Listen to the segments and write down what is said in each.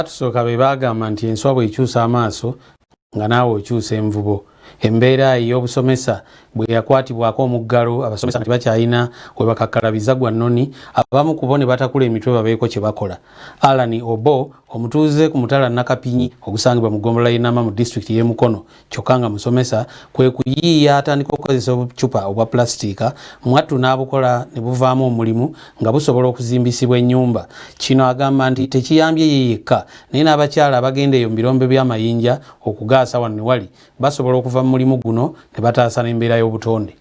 abatusooka be bagamba nti enswa bw'ekyusa amaaso nga naawe okyusa envubo. Embeera ey'obusomesa bwe yakwatibwako omuggalo abasomesa nti bakyalina we bakakkalabiza gwa nnoni, abamu ku bo ne batakula emitwe babeeko kye bakola. Alan Obo omutuuze ku mutala Nakapinyi ogusangibwa mu ggombolola y'Enama mu disitulikiti y'e Mukono kyokka nga musomesa kwe kuyiiya atandika okukozesa obucupa obwa pulasitiika mwattu n'abukola ne buvaamu omulimu nga busobola okuzimbisibwa ennyumba. Kino agamba nti tekiyambye ye yekka naye n'abakyala abagenda eyo mu birombe by'amayinja okugaasa wano ne wali basobola okuva mu mulimu guno ne bataasa n'embeera y'obutonde.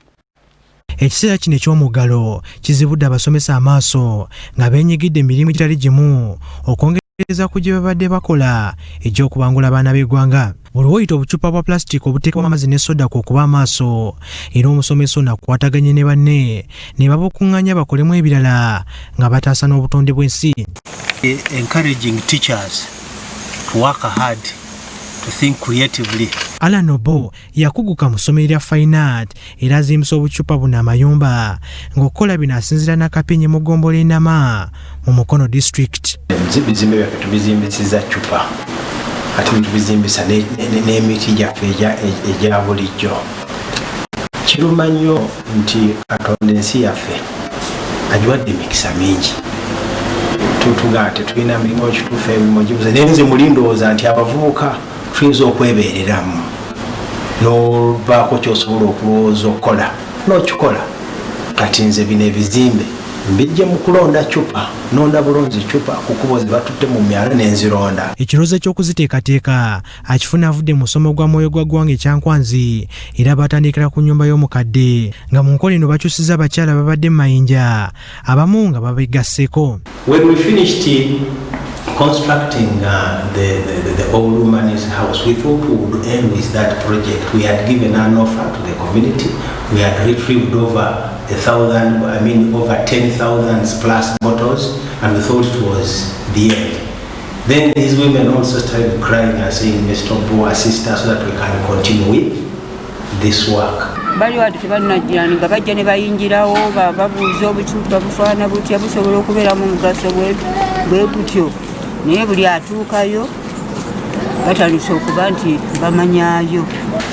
Ekiseera kino eky'omuggalo kizibudde abasomesa amaaso nga beenyigidde emirimu egitali gimu okwongereza ku gye babadde bakola egy'okubangula abaana b'eggwanga. Buli woyita obucupa bwa plastic obuteekwamu amazzi ne soda kw'okuba amaaso era omusomesa ono akwataganye ne banne ne babukuŋŋaanya bakolemu ebirala nga bataasa n'obutonde bw'ensi. Encouraging teachers to work hard, to think creatively. Alan Obo yakuguka mu ssomero lya Fine Art era azimbisa obucupa buno amayumba ng'okukola bino asinziira Nakapinyi mu ggombolola y'Enama mu Mukono district. Ebizimbe byaffe tubizimbisiza cupa ate tubizimbisa n'emiti gyaffe egya bulijjo. Kiruma nnyo nti Katonda ensi yaffe agiwadde emikisa mingi. Tutugate tulina mirimu kituufu emirimu gibuze naye nze mulindowooza nti abavubuka tuyinza okwebeereramu n'obaako ky'osobola okulowooza okukola n'okikola. Kati nze bino ebizimbe mbijje mu kulonda cupa, nonda bulungi cupa kukubo ze batutte mu myala n'enzironda. Ekirowoozo eky'okuziteekateeka akifuna avudde mu musomo gwa mwoyo gwa ggwanga ekyankwanzi era batandikira ku nnyumba y'omukadde nga mu nkola eno bakyusiza abakyala babadde mu mayinja abamu nga babegasseko. When we finished constructing the old woman's house, we thought we would end with that project. We had given an offer to the community. We had retrieved over 10,000 plus bottles, and we thought it was the end. Then these women also started crying and saying, Mr. Bo, assist us so that we can continue with this work. Bali watu tebanajjirani nga bajja ne bayinjirawo babuuza obucupa bufaana butya busobola okubeeramu omugaso bwe butyo naye buli atuukayo batandise okuba nti bamanyaayo.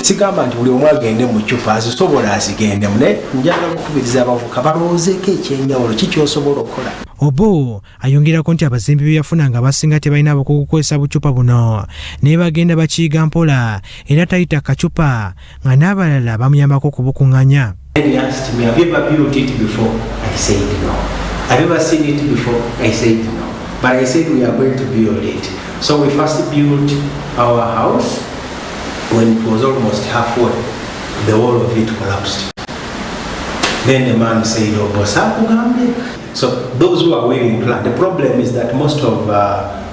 Sigamba nti buli omu agende mu cupa azisobola azigendemu naye njagala okukubiriza abavubuka balowoozeeko ekyenjawulo kikyosobola okukola. Obo ayongerako nti abazimbi bye yafuna nga basinga tebalina abakugu kukozesa bucupa buno naye bagenda bakiyiga mpola era tayita kacupa nga n'abalala bamuyambako okubukuŋŋaanya. But I said we are going to build it. So we first built our house. When it was almost halfway, the wall of it collapsed. Then the man said, "Oh, boss, so those who are willing to plan. The problem is that most of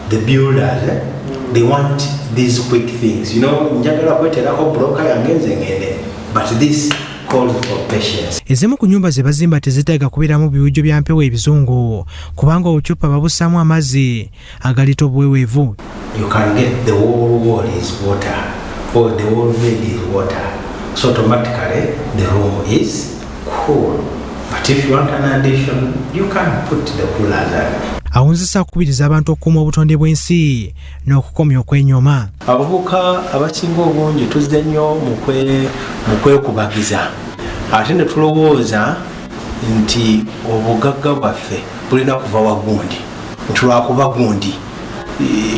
the builders, they want these quick things. You know, but this calls for patience. Ezimu ku nnyumba ze bazimba tezitaaga kubeeramu biwujjo bya mpewo ebizungu kubanga obucupa babusaamu amazzi agalita obuweweevu. You can get the whole wall is water or the whole bed is water. So automatically the room is cool. But if you want an addition, you can put the cooler there. Awunzisa okukubiriza abantu okukuuma obutonde bw'ensi n'okukomya okwenyoma. Abavubuka abasinga obungi tuzze nnyo mu kwekubagiza ate ne tulowooza nti obugagga bwaffe bulina kuva wagundi nti lwakuba gundi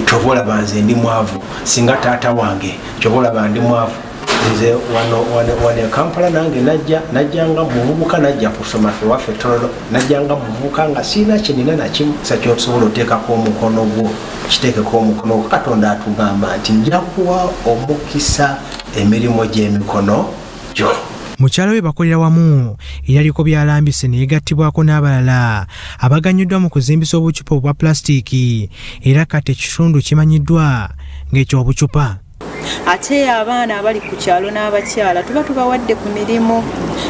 kyova olaba nze ndi mwavu singa taata wange kyova olaba ndi mwavu nze wano Kampala nange najjanga muvubuka najja kusoma ffe waffe Tororo najjanga muvubuka nga siina kinina nakimu sakyosobola oteekako omukono gwo kiteekeko omukono gwo. Katonda atugamba nti nja kuwa omukisa emirimu gy'emikono gyo. Mukyala we bakolera wamu eraliko byalambise ne yegattibwako n'abalala abaganyuddwa mu kuzimbisa obucupa obwa plasitiiki era kati ekitundu kimanyiddwa ng'ekyobucupa. Ate abaana abali ku kyalo n'abakyala tuba tubawadde ku mirimu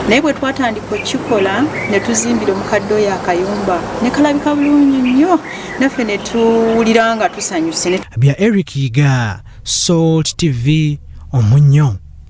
naye bwe twatandika okikola ne tuzimbira omukadde oyo akayumba ne kalabika bulungi nnyo naffe ne tuwulira nga tusanyuse. Bya Eric Yiga, Salt TV, Omunnyo.